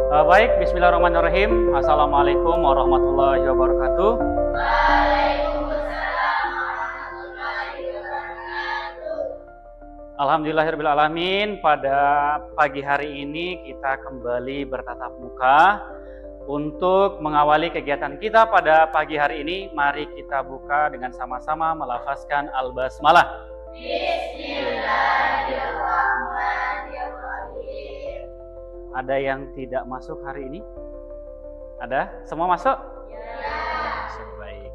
Baik, bismillahirrahmanirrahim. Assalamualaikum warahmatullahi wabarakatuh. Alhamdulillahirabbil alamin. Pada pagi hari ini kita kembali bertatap muka untuk mengawali kegiatan kita pada pagi hari ini. Mari kita buka dengan sama-sama melafazkan al-basmalah. Bismillahirrahmanirrahim. Ada yang tidak masuk hari ini? Ada? Semua masuk? Ya. Masuk, baik.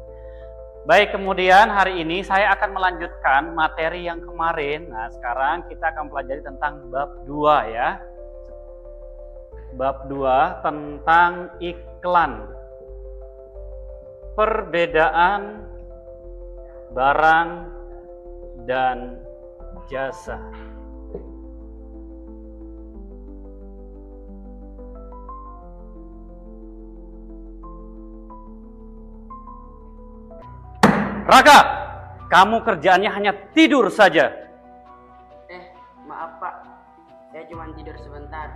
Baik, kemudian hari ini saya akan melanjutkan materi yang kemarin. Nah, sekarang kita akan pelajari tentang bab 2 ya. Bab 2 tentang iklan. Perbedaan barang dan jasa. Raka, kamu kerjaannya hanya tidur saja. Maaf Pak, saya cuma tidur sebentar.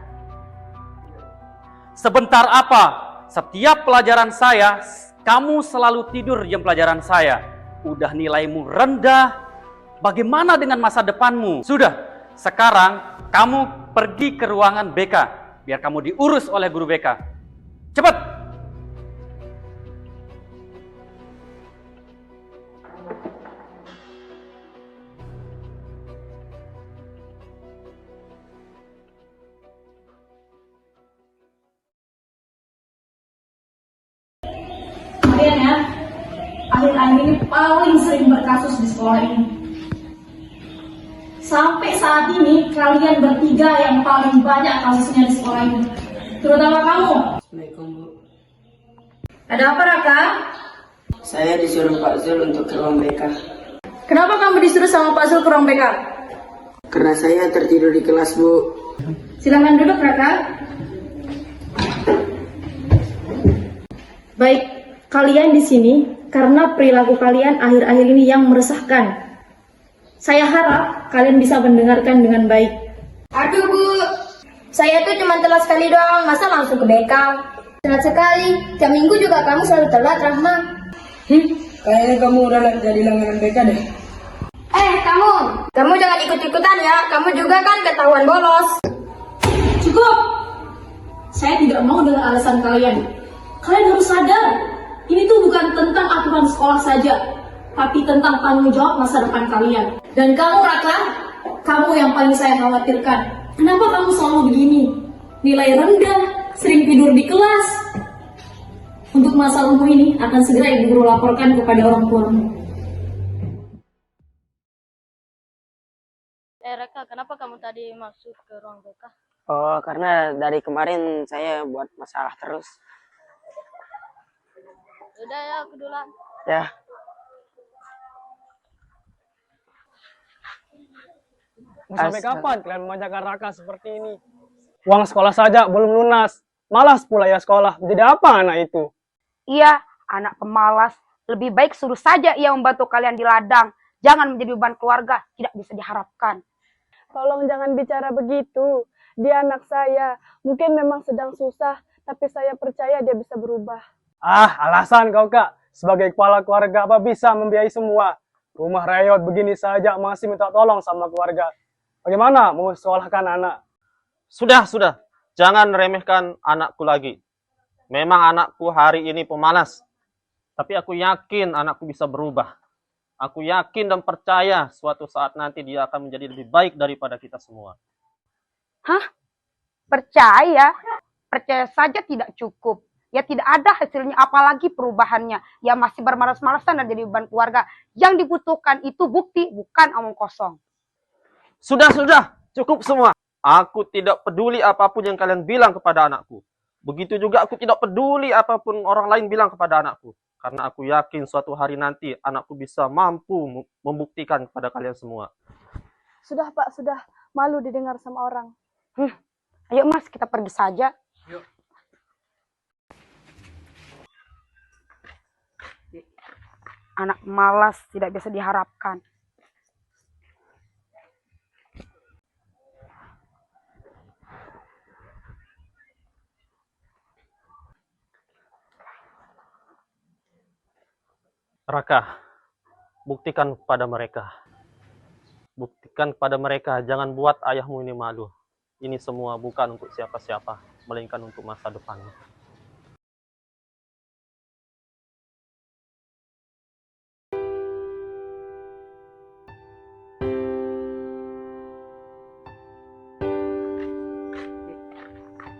Sebentar apa? Setiap pelajaran saya, kamu selalu tidur jam pelajaran saya. Udah nilaimu rendah, bagaimana dengan masa depanmu? Sudah, sekarang kamu pergi ke ruangan BK, biar kamu diurus oleh guru BK. Cepat! Kalian ya, akhir-akhir ini paling sering berkasus di sekolah ini. Sampai saat ini kalian bertiga yang paling banyak kasusnya di sekolah ini, terutama kamu. Assalamualaikum Bu. Ada apa Raka? Saya disuruh Pak Zul untuk ke ruang BK. Kenapa kamu disuruh sama Pak Zul ke ruang BK? Karena saya tertidur di kelas Bu. Silakan duduk Raka. Baik, kalian di sini karena perilaku kalian akhir-akhir ini yang meresahkan. Saya harap kalian bisa mendengarkan dengan baik. Aduh Bu, saya tuh cuma telat sekali doang, masa langsung ke BK? Telat sekali, tiap minggu juga kamu selalu telat, Rahma. Kayaknya kamu udah jadi langganan BK deh. Kamu jangan ikut-ikutan ya, kamu juga kan ketahuan bolos. Cukup! Saya tidak mau dengan alasan kalian. Kalian harus sadar, ini tuh bukan tentang aturan sekolah saja, tapi tentang tanggung jawab masa depan kalian. Dan kamu Raka, kamu yang paling saya khawatirkan. Kenapa kamu selalu begini? Nilai rendah, sering tidur di kelas. Untuk masalahmu ini akan segera ibu guru laporkan kepada orang tuamu. Raka, kenapa kamu tadi masuk ke ruang BK? Oh, karena dari kemarin saya buat masalah terus. Udah ya, aku duluan. Ya. Mau sampai kapan kalian memanjakan Raka seperti ini? Uang sekolah saja belum lunas. Malas pula ya sekolah. Jadi apa anak itu? Iya, anak pemalas. Lebih baik suruh saja ia membantu kalian di ladang. Jangan menjadi beban keluarga. Tidak bisa diharapkan. Tolong jangan bicara begitu. Dia anak saya. Mungkin memang sedang susah. Tapi saya percaya dia bisa berubah. Alasan kau Kak. Sebagai kepala keluarga apa bisa membiayai semua? Rumah reyot begini saja masih minta tolong sama keluarga. Bagaimana mau sekolahkan anak? Sudah. Jangan remehkan anakku lagi. Memang anakku hari ini pemalas. Tapi aku yakin anakku bisa berubah. Aku yakin dan percaya suatu saat nanti dia akan menjadi lebih baik daripada kita semua. Percaya? Percaya saja tidak cukup. Ya tidak ada hasilnya, apalagi perubahannya. Ya masih bermalas-malasan dan jadi beban keluarga. Yang dibutuhkan itu bukti, bukan omong kosong. Sudah. Cukup semua. Aku tidak peduli apapun yang kalian bilang kepada anakku. Begitu juga aku tidak peduli apapun orang lain bilang kepada anakku. Karena aku yakin suatu hari nanti anakku bisa mampu membuktikan kepada kalian semua. Sudah Pak, sudah. Malu didengar sama orang. Ayo Mas, kita pergi saja. Yuk. Anak malas tidak bisa diharapkan. Raka, buktikan kepada mereka. Buktikan kepada mereka, jangan buat ayahmu ini malu. Ini semua bukan untuk siapa-siapa, melainkan untuk masa depanmu.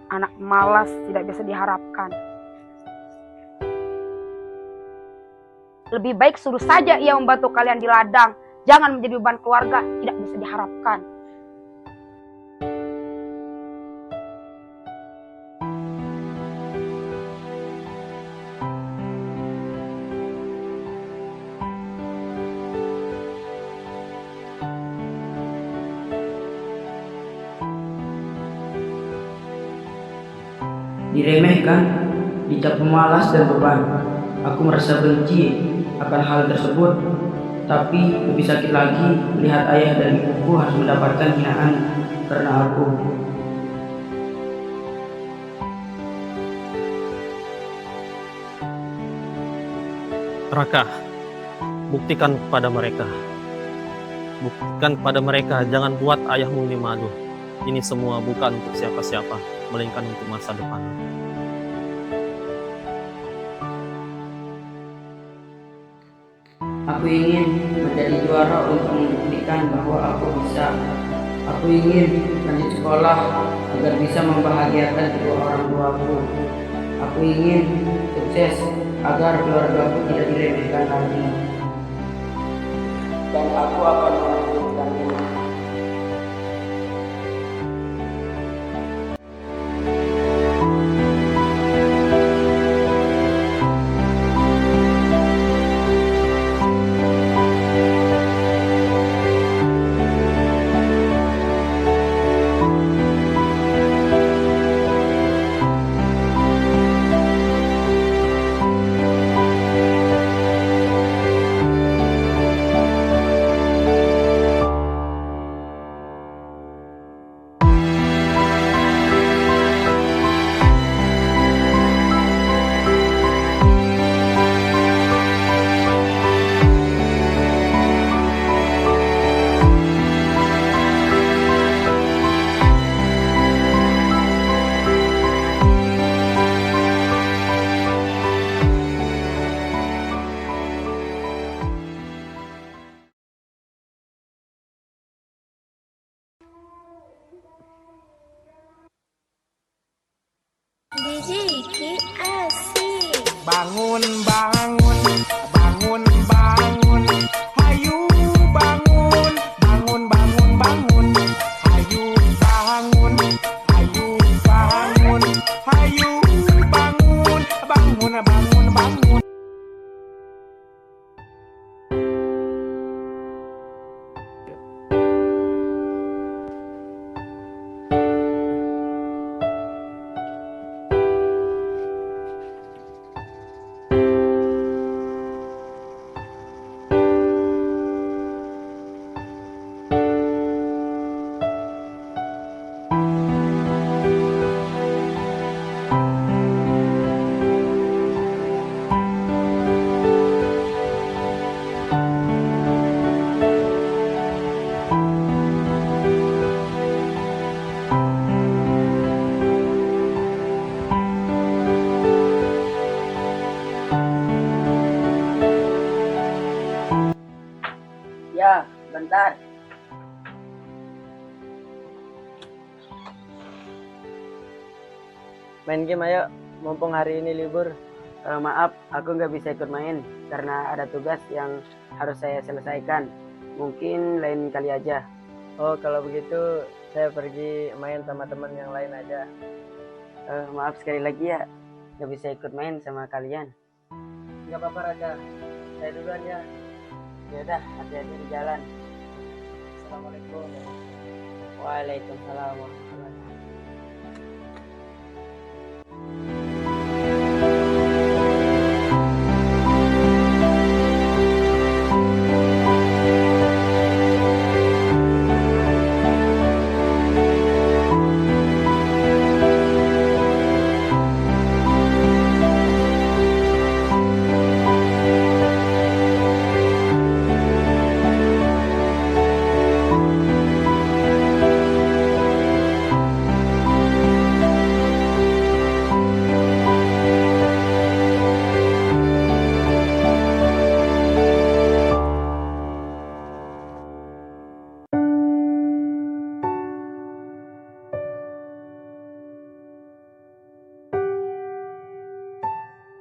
Anak malas tidak bisa diharapkan. Lebih baik suruh saja ia membantu kalian di ladang. Jangan menjadi beban keluarga, tidak bisa diharapkan. Diremehkan, dicap pemalas dan beban. Aku merasa benci akan hal tersebut, tapi lebih sakit lagi melihat ayah dan ibuku harus mendapatkan hinaan karena aku. Raka, buktikan kepada mereka. Buktikan kepada mereka, jangan buat ayahmu ini malu. Ini semua bukan untuk siapa-siapa, melainkan untuk masa depanmu. Aku ingin menjadi juara untuk membuktikan bahwa aku bisa. Aku ingin lanjut sekolah agar bisa membahagiakan kedua orang tuaku. Aku ingin sukses agar keluargaku tidak diremehkan lagi. Dan aku akan melanjutkan ini. Dijiki asik. Bangun, bangun, bangun, bangun. Hayu bangun, bangun, bangun, bangun. Hayu bangun, hayu bangun, hayu bangun, bangun, bangun, bangun. Ya, bentar. Main game ayo, mumpung hari ini libur. Maaf, aku nggak bisa ikut main karena ada tugas yang harus saya selesaikan. Mungkin lain kali aja. Oh, kalau begitu saya pergi main sama teman yang lain aja. Maaf sekali lagi ya, nggak bisa ikut main sama kalian. Nggak apa-apa Raja, saya duluan ya. Ya udah, hati-hati di jalan. Assalamualaikum. Waalaikumsalam warahmatullahi wabarakatuh.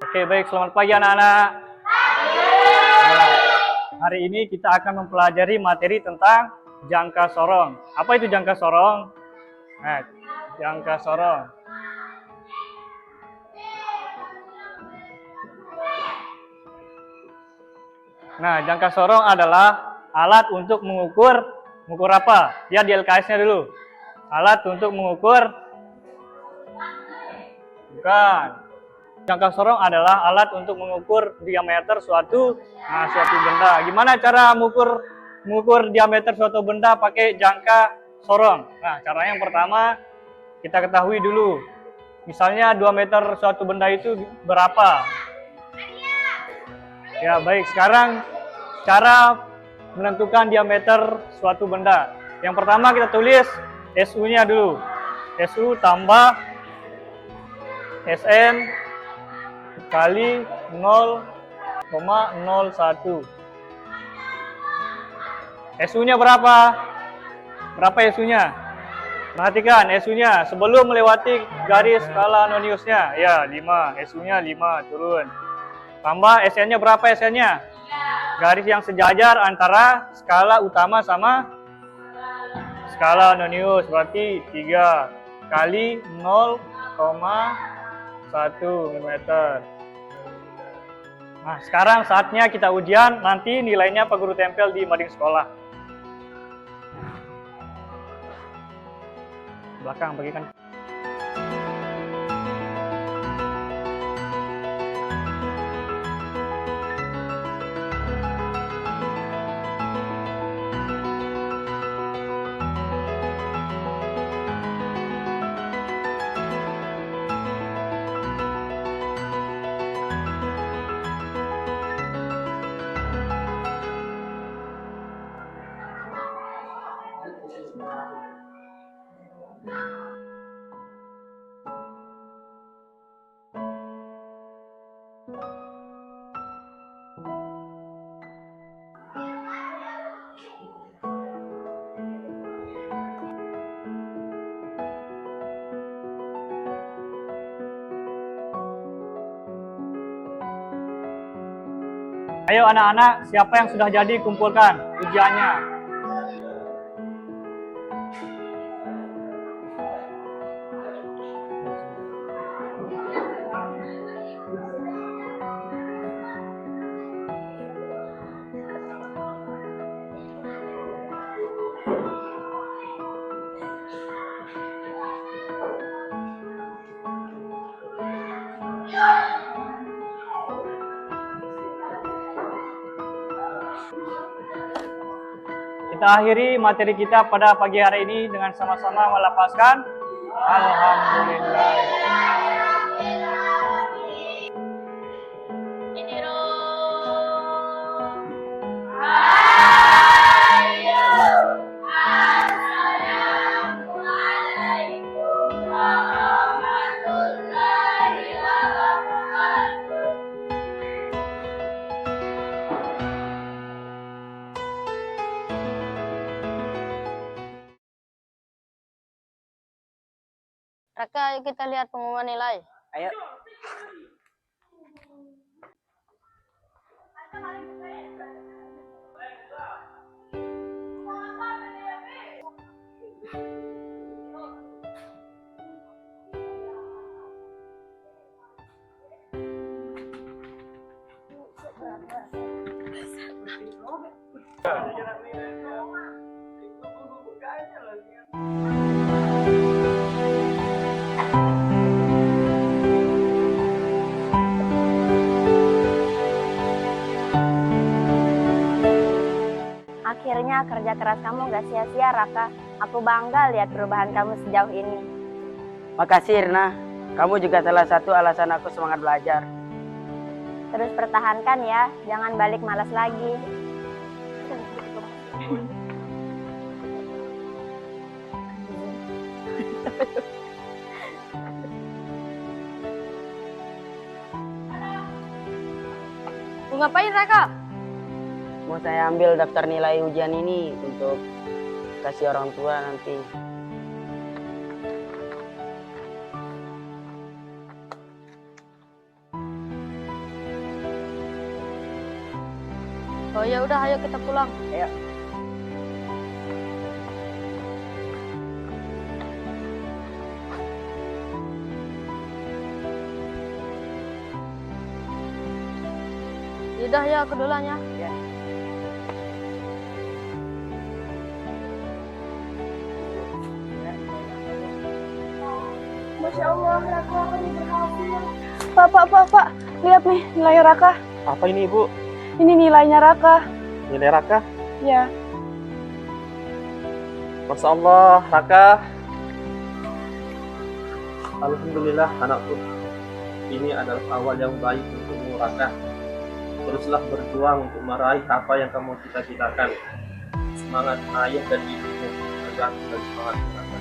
Oke, baik. Selamat pagi anak-anak. Nah, hari ini kita akan mempelajari materi tentang jangka sorong. Apa itu jangka sorong? Nah, jangka sorong. Nah, jangka sorong adalah alat untuk mengukur apa? Lihat di LKS-nya dulu. Alat untuk mengukur, bukan. Jangka sorong adalah alat untuk mengukur diameter suatu benda. Gimana cara mengukur diameter suatu benda pakai jangka sorong? Nah, cara yang pertama kita ketahui dulu. Misalnya 2 meter suatu benda itu berapa? Ya, baik. Sekarang cara menentukan diameter suatu benda. Yang pertama kita tulis SU-nya dulu. SU tambah SN kali 0,01. SU-nya berapa? Berapa SU-nya? Perhatikan SU-nya sebelum melewati garis skala noniusnya. Ya, 5. SU-nya 5, turun. Tambah SN-nya berapa SN-nya? Garis yang sejajar antara skala utama sama skala nonius, berarti 3 kali 0,1 mm. Nah, sekarang saatnya kita ujian, nanti nilainya Pak Guru tempel di mading sekolah. Belakang bagikan. Ayo anak-anak, siapa yang sudah jadi kumpulkan ujiannya. Kita akhiri materi kita pada pagi hari ini dengan sama-sama melafazkan Alhamdulillah. Raka, yuk kita lihat pengumuman nilai. Ayo. Akhirnya kerja keras kamu gak sia-sia, Raka. Aku bangga lihat perubahan kamu sejauh ini. Makasih Irna, kamu juga salah satu alasan aku semangat belajar. Terus pertahankan ya, jangan balik malas lagi. Mau ngapain, Raka? Mau saya ambil daftar nilai ujian ini untuk kasih orang tua nanti. Oh ya udah, ayo kita pulang. Ayo. Yaudah ya, aku duluan ya. Ya. Masya Allah, Raka akan berhasil. Pak, lihat nih nilai Raka. Apa ini Ibu? Ini nilainya Raka. Nilai Raka? Ya. Masya Allah, Raka. Alhamdulillah anakku. Ini adalah awal yang baik untukmu Raka. Teruslah berjuang untuk meraih apa yang kamu cita-citakan. Semangat ayah dan ibumu agar dan semangat Raka.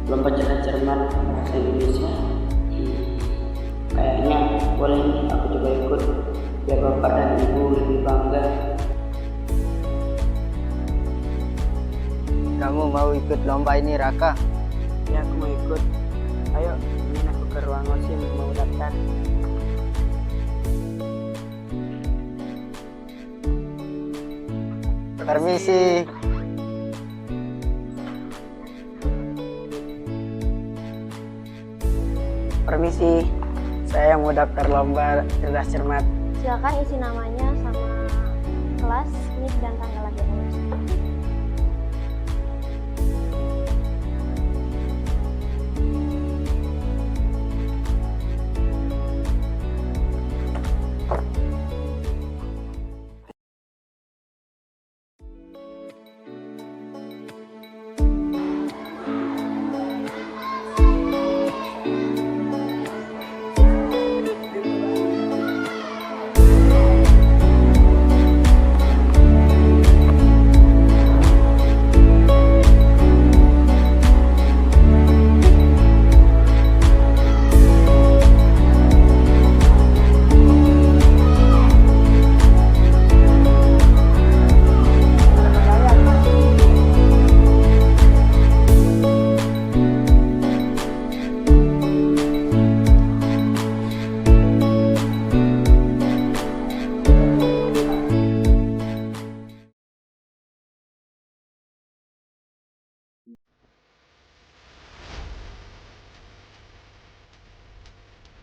Lomba cermat bahasa Indonesia. Kayaknya boleh nih aku coba ikut biar bapak dan ibu lebih bangga. Kamu mau ikut lomba ini, Raka? Ya, aku mau ikut. Ayo, ini aku ke ruang osim mau daftar. Permisi. Permisi, saya mau daftar lomba cerdas cermat. Silakan isi namanya sama kelas, NIK dan tanggal lahirnya.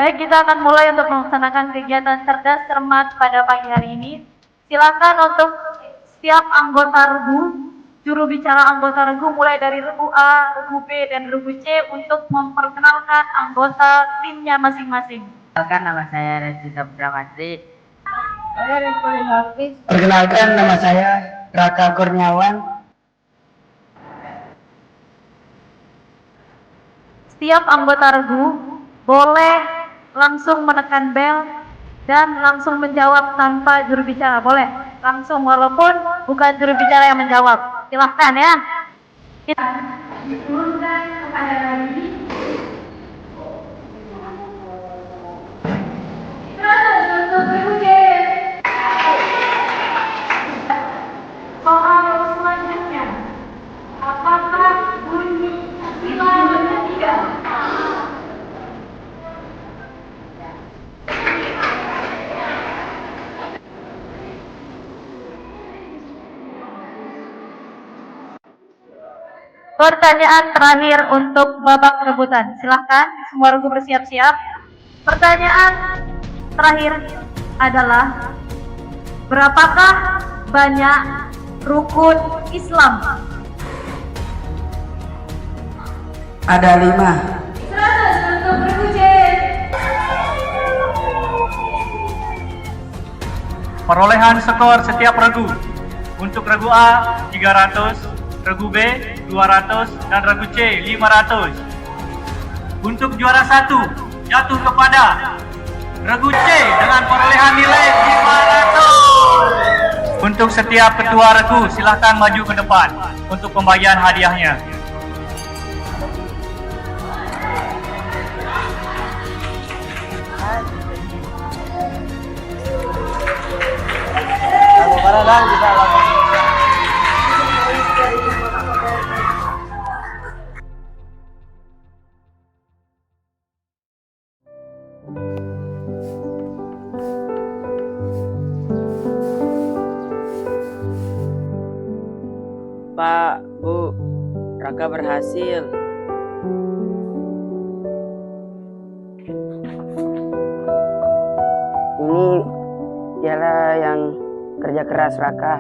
Baik, kita akan mulai untuk melaksanakan kegiatan cerdas cermat pada pagi hari ini. Silakan untuk setiap anggota regu, juru bicara anggota regu mulai dari regu A, regu B, dan regu C untuk memperkenalkan anggota timnya masing-masing. Perkenalkan, nama saya Reza Pramatri. Saya Rizky Hafiz. Perkenalkan, nama saya Raka Kurniawan. Setiap anggota regu boleh langsung menekan bel dan langsung menjawab tanpa juru bicara. Boleh langsung walaupun bukan juru bicara yang menjawab. Silahkan ya. Kita diturunkan kepada lagi. Soal selanjutnya, apakah bunyi sila ketiga? Pertanyaan terakhir untuk babak rebutan. Silahkan semua regu bersiap-siap. Pertanyaan terakhir adalah, berapakah banyak rukun Islam? Ada 5. 100 untuk regu C. Perolehan skor setiap regu. Untuk regu A 300, regu B 200, dan regu C 500. Untuk juara 1 jatuh kepada regu C dengan perolehan nilai 500. Untuk setiap ketua regu silahkan maju ke depan untuk pembagian hadiahnya. Dadang bisa lakukan. Pak, Bu, Raka berhasil. Ini piala yang kerja keras Raka.